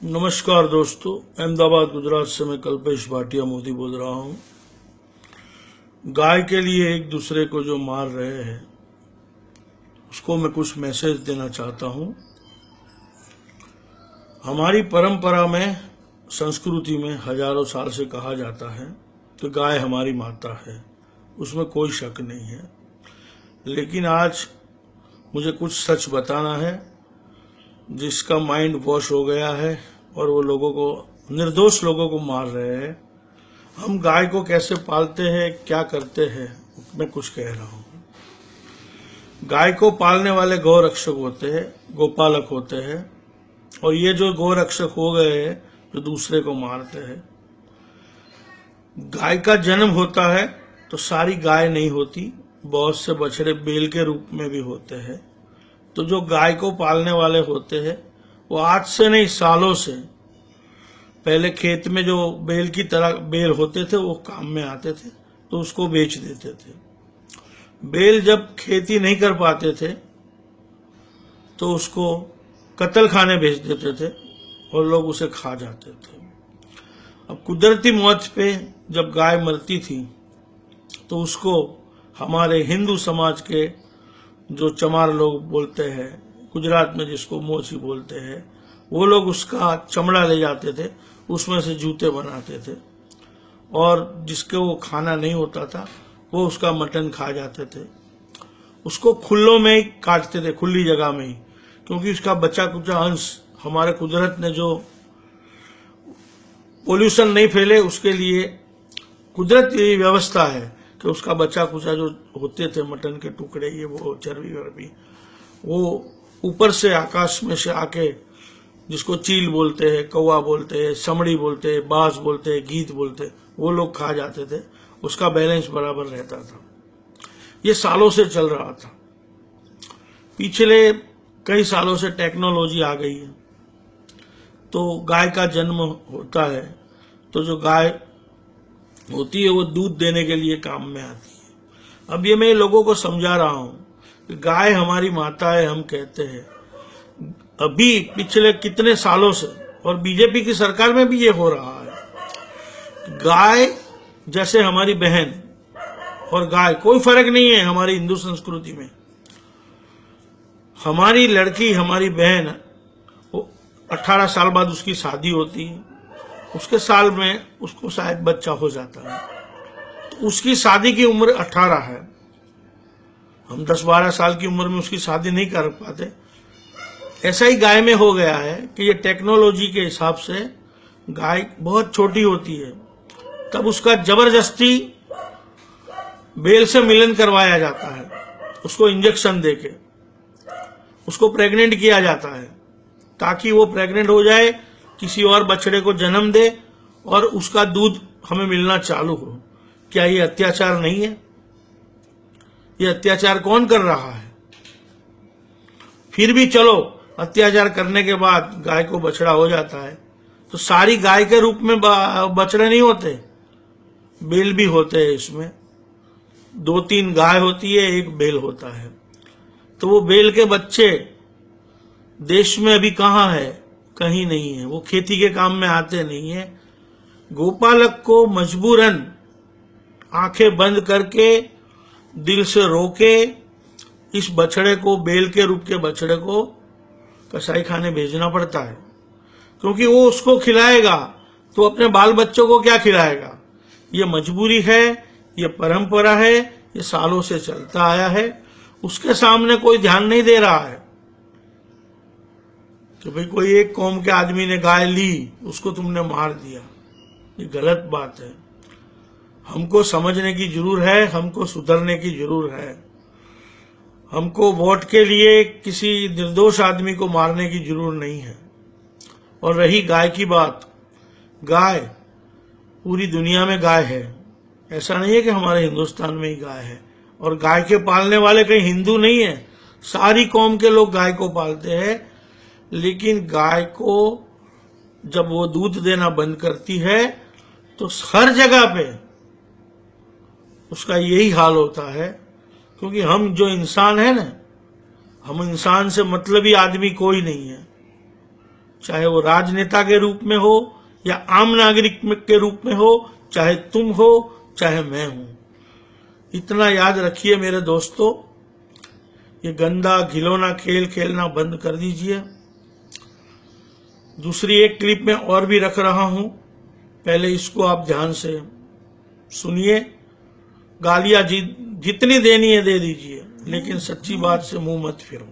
नमस्कार दोस्तों, अहमदाबाद गुजरात से मैं कल्पेश भाटिया मोदी बोल रहा हूँ। गाय के लिए एक दूसरे को जो मार रहे हैं उसको मैं कुछ मैसेज देना चाहता हूँ। हमारी परंपरा में, संस्कृति में हजारों साल से कहा जाता है कि गाय हमारी माता है, उसमें कोई शक नहीं है। लेकिन आज मुझे कुछ सच बताना है जिसका माइंड वॉश हो गया है और वो लोगों को, निर्दोष लोगों को मार रहे हैं। हम गाय को कैसे पालते हैं, क्या करते हैं, मैं कुछ कह रहा हूँ। गाय को पालने वाले गौरक्षक होते हैं, गोपालक होते हैं, और ये जो गौरक्षक हो गए हैं जो दूसरे को मारते हैं। गाय का जन्म होता है तो सारी गाय नहीं होती, बहुत से बछड़े बेल के रूप में भी होते हैं। तो जो गाय को पालने वाले होते हैं वो आज से नहीं, सालों से पहले खेत में जो बेल की तरह बेल होते थे वो काम में आते थे तो उसको बेच देते थे। बेल जब खेती नहीं कर पाते थे तो उसको कत्ल खाने भेज देते थे और लोग उसे खा जाते थे। अब कुदरती मौत पे जब गाय मरती थी तो उसको हमारे हिंदू समाज के जो चमार लोग बोलते हैं, गुजरात में जिसको मोची बोलते हैं, वो लोग उसका चमड़ा ले जाते थे, उसमें से जूते बनाते थे, और जिसके वो खाना नहीं होता था वो उसका मटन खा जाते थे। उसको खुल्लों में ही काटते थे, खुली जगह में ही, क्योंकि उसका बचा कुचा अंश, हमारे कुदरत ने जो पोल्यूशन नहीं फैले उसके लिए कुदरत की व्यवस्था है कि उसका बचा कुचा जो होते थे मटन के टुकड़े, ये वो चर्बी वर्बी, वो ऊपर से आकाश में से आके, जिसको चील बोलते हैं, कौवा बोलते हैं, समड़ी बोलते हैं, बाज बोलते हैं, गीत बोलते हैं, वो लोग खा जाते थे। उसका बैलेंस बराबर रहता था। ये सालों से चल रहा था। पिछले कई सालों से टेक्नोलॉजी आ गई है, तो गाय का जन्म होता है तो जो गाय होती है वो दूध देने के लिए काम में आती है। अब ये मैं लोगों को समझा रहा हूं कि गाय हमारी माता है, हम कहते हैं। अभी पिछले कितने सालों से, और बीजेपी की सरकार में भी ये हो रहा है, गाय जैसे हमारी बहन और गाय, कोई फर्क नहीं है हमारी हिंदू संस्कृति में। हमारी लड़की, हमारी बहन, वो 18 साल बाद उसकी शादी होती है, उसके साल में उसको शायद बच्चा हो जाता है, तो उसकी शादी की उम्र 18 है। हम 10-12 साल की उम्र में उसकी शादी नहीं कर पाते। ऐसा ही गाय में हो गया है कि ये टेक्नोलॉजी के हिसाब से गाय बहुत छोटी होती है, तब उसका जबरदस्ती बेल से मिलन करवाया जाता है, उसको इंजेक्शन देके उसको प्रेग्नेंट किया जाता है, ताकि वो प्रेग्नेंट हो जाए, किसी और बछड़े को जन्म दे और उसका दूध हमें मिलना चालू हो। क्या ये अत्याचार नहीं है? ये अत्याचार कौन कर रहा है? फिर भी चलो, अत्याचार करने के बाद गाय को बछड़ा हो जाता है तो सारी गाय के रूप में बछड़े नहीं होते, बेल भी होते हैं। इसमें 2-3 गाय होती है, एक बेल होता है। तो वो बेल के बच्चे देश में अभी कहाँ है? कहीं नहीं है। वो खेती के काम में आते नहीं है। गोपालक को मजबूरन आंखें बंद करके, दिल से रोके, इस बछड़े को, बेल के रूप के बछड़े को कसाई खाने भेजना पड़ता है, क्योंकि वो उसको खिलाएगा तो अपने बाल बच्चों को क्या खिलाएगा? ये मजबूरी है, ये परंपरा है, ये सालों से चलता आया है। उसके सामने कोई ध्यान नहीं दे रहा है कि भाई कोई एक कौम के आदमी ने गाय ली, उसको तुमने मार दिया। ये गलत बात है। हमको समझने की जरूरत है, हमको सुधरने की जरूरत है। हमको वोट के लिए किसी निर्दोष आदमी को मारने की जरूरत नहीं है। और रही गाय की बात, गाय पूरी दुनिया में गाय है। ऐसा नहीं है कि हमारे हिंदुस्तान में ही गाय है। और गाय के पालने वाले कहीं हिंदू नहीं है, सारी कौम के लोग गाय को पालते हैं। लेकिन गाय को जब वो दूध देना बंद करती है तो हर जगह पे उसका यही हाल होता है, क्योंकि हम जो इंसान है ना, हम इंसान से मतलबी आदमी कोई नहीं है। चाहे वो राजनेता के रूप में हो या आम नागरिक के रूप में हो, चाहे तुम हो चाहे मैं हूं। इतना याद रखिए मेरे दोस्तों, ये गंदा घिनौना खेल खेलना बंद कर दीजिए। दूसरी एक क्लिप में और भी रख रहा हूं, पहले इसको आप ध्यान से सुनिए। गालियां जितनी देनी है दे दीजिए, लेकिन सच्ची बात से मुंह मत फिरो।